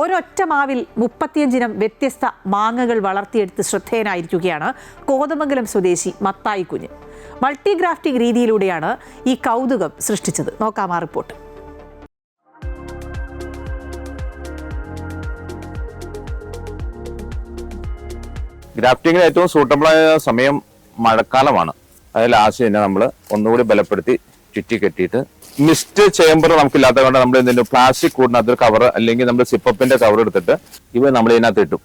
ഒരൊറ്റ മാവിൽ 35 ഇനം വ്യത്യസ്ത മാങ്ങകൾ വളർത്തിയെടുത്ത് ശ്രദ്ധേയനായിരിക്കുകയാണ് കോതമംഗലം സ്വദേശി മത്തായി കുഞ്ഞ്. മൾട്ടിഗ്രാഫ്റ്റിംഗ് രീതിയിലൂടെയാണ് ഈ കൗതുകം സൃഷ്ടിച്ചത്. നോക്കാം ആ റിപ്പോർട്ട്. ഗ്രാഫ്റ്റിങ്ങിന് ഏറ്റവും സൂട്ടബിളായ സമയം മഴക്കാലമാണ്. അതിൽ ലാസ്റ്റ് തന്നെ നമ്മൾ ഒന്നുകൂടി ബലപ്പെടുത്തി ചുറ്റി കെട്ടിയിട്ട് മിസ്റ്റ് ചേമ്പർ നമുക്കില്ലാത്ത കൊണ്ട് നമ്മൾ എന്തെങ്കിലും പ്ലാസ്റ്റിക് കൂടിനകത്ത് കവർ അല്ലെങ്കിൽ നമ്മൾ സിപ്പപ്പിന്റെ കവർ എടുത്തിട്ട് ഇവ നമ്മൾ ഇതിനകത്ത് ഇട്ടും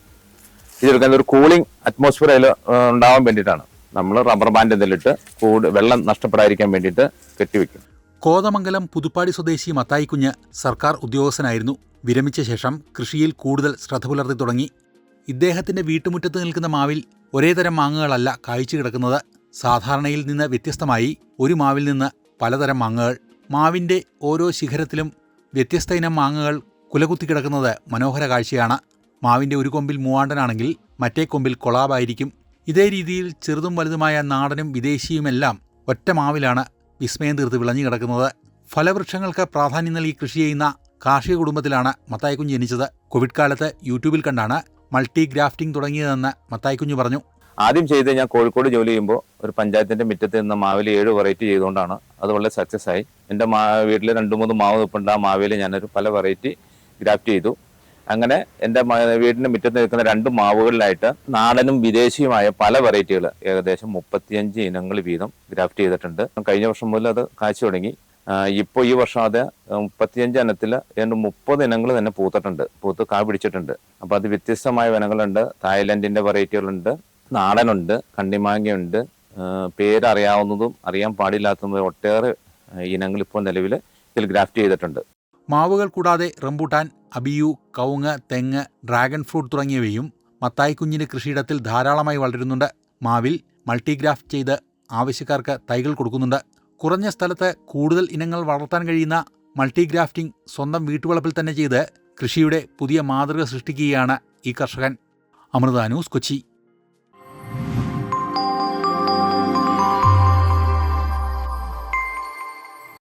ഇതെടുക്കാൻ ഒരു കൂളിംഗ് അറ്റ്മോസ്ഫിയർ അതിൽ ഉണ്ടാവാൻ വേണ്ടിയിട്ടാണ് നമ്മൾ റബ്ബർ ബാൻഡ് എന്തെങ്കിലും ഇട്ട് വെള്ളം നഷ്ടപ്പെടാതിരിക്കാൻ വേണ്ടിയിട്ട് കെട്ടിവെക്കും. കോതമംഗലം പുതുപ്പാടി സ്വദേശി മത്തായി കുഞ്ഞ് സർക്കാർ ഉദ്യോഗസ്ഥനായിരുന്നു. വിരമിച്ച ശേഷം കൃഷിയിൽ കൂടുതൽ ശ്രദ്ധ പുലർത്തി തുടങ്ങി. ഇദ്ദേഹത്തിന്റെ വീട്ടുമുറ്റത്ത് നിൽക്കുന്ന മാവിൽ ഒരേതരം മാങ്ങകളല്ല കായ്ച്ചു കിടക്കുന്നത്. സാധാരണയിൽ നിന്ന് വ്യത്യസ്തമായി ഒരു മാവിൽ നിന്ന് പലതരം മാങ്ങകൾ. മാവിന്റെ ഓരോ ശിഖരത്തിലും വ്യത്യസ്ത ഇനം മാങ്ങകൾ കുലകുത്തി കിടക്കുന്നത് മനോഹര കാഴ്ചയാണ്. മാവിന്റെ ഒരു കൊമ്പിൽ മൂവാണ്ടനാണെങ്കിൽ മറ്റേ കൊമ്പിൽ കൊളാബായിരിക്കും. ഇതേ രീതിയിൽ ചെറുതും വലുതുമായ നാടനും വിദേശിയുമെല്ലാം ഒറ്റ മാവിലാണ് വിസ്മയം തീർത്ത് വിളഞ്ഞു കിടക്കുന്നത്. ഫലവൃക്ഷങ്ങൾക്ക് പ്രാധാന്യം നൽകി കൃഷി ചെയ്യുന്ന കാർഷിക കുടുംബത്തിലാണ് മത്തായി കുഞ്ഞ് ജനിച്ചത്. കോവിഡ് കാലത്ത് യൂട്യൂബിൽ കണ്ടാണ് മൾട്ടി ഗ്രാഫ്റ്റിംഗ് തുടങ്ങിയതെന്ന് മത്തായി കുഞ്ഞ് പറഞ്ഞു. ആദ്യം ചെയ്ത് ഞാൻ കോഴിക്കോട് ജോലി ചെയ്യുമ്പോൾ ഒരു പഞ്ചായത്തിന്റെ മുറ്റത്ത് നിന്ന് മാവിൽ 7 വെറൈറ്റി ചെയ്തുകൊണ്ടാണ് അത് വളരെ സക്സസ് ആയി. എൻ്റെ വീട്ടിൽ 2-3 മാവ് നിൽപ്പുണ്ട്. ആ മാവിൽ ഞാനൊരു പല വെറൈറ്റി ഗ്രാഫ്റ്റ് ചെയ്തു. അങ്ങനെ എൻ്റെ വീടിന്റെ മുറ്റത്ത് നിൽക്കുന്ന 2 മാവുകളിലായിട്ട് നാടനും വിദേശിയുമായ പല വെറൈറ്റികൾ ഏകദേശം 35 ഇനങ്ങൾ വീതം ഗ്രാഫ്റ്റ് ചെയ്തിട്ടുണ്ട്. കഴിഞ്ഞ വർഷം മുതൽ അത് കാഴ്ച തുടങ്ങി. ഇപ്പോൾ ഈ വർഷം അത് 35 ഇനത്തിൽ 30 ഇനങ്ങൾ തന്നെ പൂത്ത് കാ പിടിച്ചിട്ടുണ്ട്. അപ്പോൾ അത് വ്യത്യസ്തമായ ഇനങ്ങളുണ്ട്. തായ്ലൻഡിന്റെ വെറൈറ്റികളുണ്ട്, നാടനുണ്ട്, കണ്ണിമാങ്ങയുണ്ട്, പേരറിയാവുന്നതും അറിയാൻ പാടില്ലാത്തതും ഒട്ടേറെ ഇനങ്ങൾ ഇപ്പോൾ നിലവിൽ ഇതിൽ ഗ്രാഫ്റ്റ് ചെയ്തിട്ടുണ്ട്. മാവുകൾ കൂടാതെ റംബൂട്ടാൻ, അബിയു, കവുങ്ങ്, തെങ്ങ്, ഡ്രാഗൺ ഫ്രൂട്ട് തുടങ്ങിയവയും മത്തായി കുഞ്ഞിന്റെ കൃഷിയിടത്തിൽ ധാരാളമായി വളരുന്നുണ്ട്. മാവിൽ മൾട്ടിഗ്രാഫ്റ്റ് ചെയ്ത് ആവശ്യക്കാർക്ക് തൈകൾ കൊടുക്കുന്നുണ്ട്. കുറഞ്ഞ സ്ഥലത്ത് കൂടുതൽ ഇനങ്ങൾ വളർത്താൻ കഴിയുന്ന മൾട്ടിഗ്രാഫ്റ്റിംഗ് സ്വന്തം വീട്ടുവളപ്പിൽ തന്നെ ചെയ്ത് കൃഷിയുടെ പുതിയ മാതൃക സൃഷ്ടിക്കുകയാണ് ഈ കർഷകൻ. അമൃത ന്യൂസ്, കൊച്ചി.